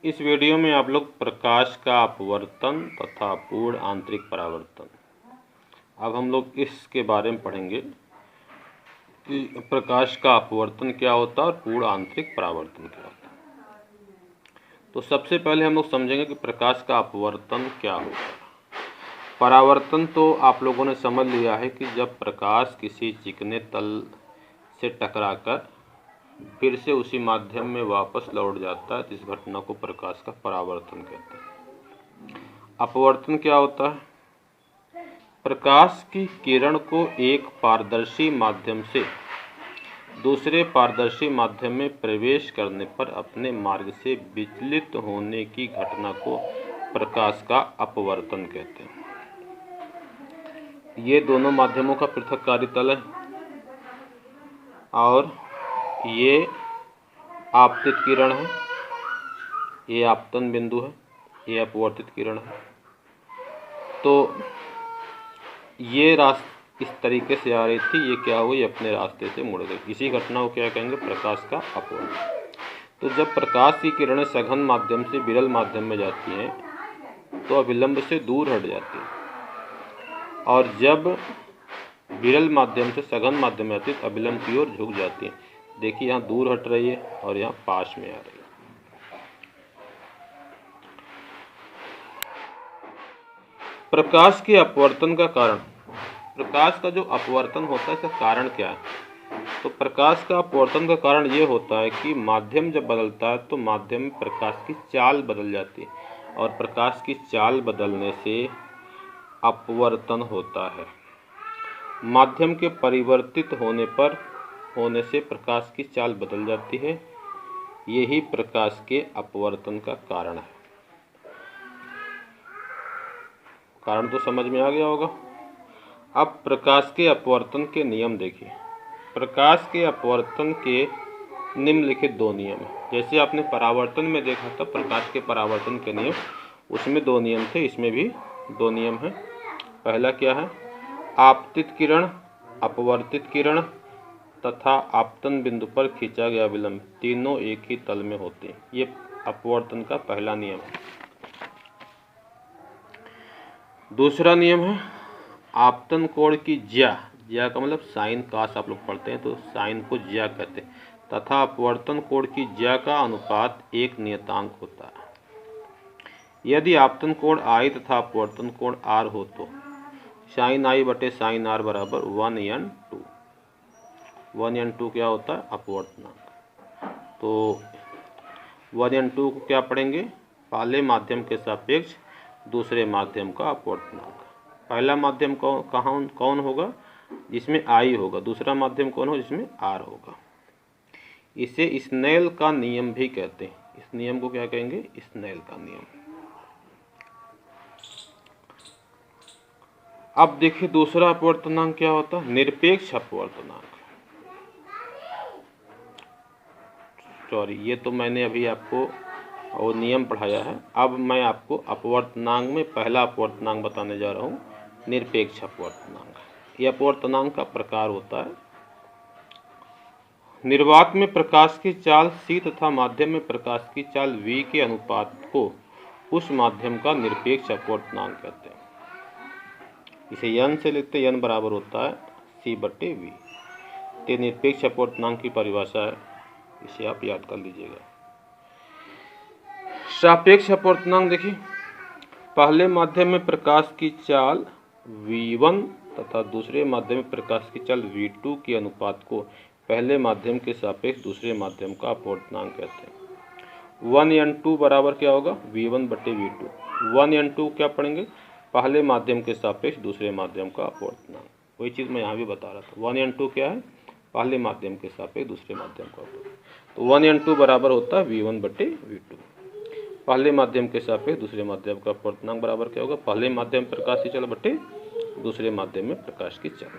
इस वीडियो में आप लोग प्रकाश का अपवर्तन तथा पूर्ण आंतरिक परावर्तन, अब हम लोग इसके बारे में पढ़ेंगे कि प्रकाश का अपवर्तन क्या होता है और पूर्ण आंतरिक परावर्तन क्या होता है। तो सबसे पहले हम लोग समझेंगे कि प्रकाश का अपवर्तन क्या होता है। परावर्तन तो आप लोगों ने समझ लिया है कि जब प्रकाश किसी चिकने तल से टकराकर फिर से उसी माध्यम में वापस लौट जाता है, इस घटना को प्रकाश का परावर्तन कहते हैं। अपवर्तन क्या होता है? प्रकाश की किरण को एक पारदर्शी माध्यम से दूसरे पारदर्शी माध्यम में प्रवेश करने पर अपने मार्ग से विचलित होने की घटना को प्रकाश का अपवर्तन कहते हैं। ये दोनों माध्यमों का पृथककारी तल है और ये आपतित किरण है, ये आपतन बिंदु है, ये अपवर्तित किरण है। तो ये रास्ते इस तरीके से आ रही थी, ये क्या हुई, अपने रास्ते से मुड़ गई। इसी घटना को क्या कहेंगे? प्रकाश का अपवर्तन। तो जब प्रकाश की किरणें सघन माध्यम से विरल माध्यम में जाती हैं तो अभिलंब से दूर हट जाती हैं, और जब विरल माध्यम से सघन माध्यम में आती है तो अभिलंब की ओर झुक जाती है। देखिए यहाँ दूर हट रही है और यहाँ पास में आ रही है। प्रकाश के अपवर्तन का कारण, प्रकाश का जो अपवर्तन होता है इसका कारण क्या है? तो प्रकाश का अपवर्तन का कारण ये होता है कि माध्यम जब बदलता है तो माध्यम में प्रकाश की चाल बदल जाती है, और प्रकाश की चाल बदलने से अपवर्तन होता है। माध्यम के परिवर्तित होने से प्रकाश की चाल बदल जाती है। यही प्रकाश के अपवर्तन का कारण है। कारण तो समझ में आ गया होगा। अब प्रकाश के अपवर्तन के नियम देखिए। प्रकाश के अपवर्तन के निम्नलिखित दो नियम हैं। जैसे आपने परावर्तन में देखा था प्रकाश के परावर्तन के नियम, उसमें दो नियम थे, इसमें भी दो नियम हैं। पहला क्या है? आपतित किरण, अपवर्तित किरण तथा आपतन बिंदु पर खींचा गया विलंब तीनों एक ही तल में होते हैं। ये अपवर्तन का पहला नियम है। दूसरा नियम है आपतन कोण की ज्या का मतलब साइन कास आप लोग पढ़ते हैं तो साइन को ज्या कहते हैं, तथा अपवर्तन कोण की ज्या का अनुपात एक नियतांक होता है। यदि आपतन कोण आई तथा अपवर्तन कोण आर हो तो साइन आई बटे साइन आर बराबर 1n2। 1n2 क्या होता है? अपवर्तनांक। तो 1n2 को क्या पढ़ेंगे? पहले माध्यम के सापेक्ष दूसरे माध्यम का अपवर्तनांक। पहला माध्यम कौन होगा? जिसमें आई होगा। दूसरा माध्यम कौन होगा? जिसमें आर होगा। इसे स्नेल का नियम भी कहते हैं। इस नियम को क्या कहेंगे? स्नेल का नियम। अब देखिए दूसरा अपवर्तनांक क्या होता है? निरपेक्ष अपवर्तनांक। सॉरी, ये तो मैंने अभी आपको वो नियम पढ़ाया है। अब मैं आपको अपवर्तनांक में पहला अपवर्तनांक बताने जा रहा हूँ, निरपेक्ष अपवर्तनांक। यह अपवर्तनांक का प्रकार होता है। निर्वात में प्रकाश की चाल c तथा माध्यम में प्रकाश की चाल v के अनुपात को उस माध्यम का निरपेक्ष अपवर्तनांक कहते हैं। इसे n से लिखते हैं, n बराबर होता है c बटे v। ये निरपेक्ष अपवर्तनांक की परिभाषा है, इसे आप याद कर लीजिएगा। सापेक्ष अपवर्तनांक देखिए, पहले माध्यम में प्रकाश की चाल v1 तथा दूसरे माध्यम में प्रकाश की चाल v2 के अनुपात को पहले माध्यम के सापेक्ष दूसरे माध्यम का अपवर्तनांक कहते हैं। 1n2 बराबर क्या होगा? v1 बटे v2। 1n2 क्या पढ़ेंगे? पहले माध्यम के सापेक्ष दूसरे माध्यम का अपवर्तनांक। वही चीज़ मैं यहाँ भी बता रहा था। 1n2 क्या है? पहले माध्यम के सापेक्ष दूसरे माध्यम का अपवर्तनांक। तो 1n2 बराबर होता है v1 बटे v2। पहले माध्यम के सापेक्ष दूसरे माध्यम का अपवर्तनांक बराबर क्या होगा? पहले माध्यम प्रकाश की चाल बटे दूसरे माध्यम में प्रकाश की चाल।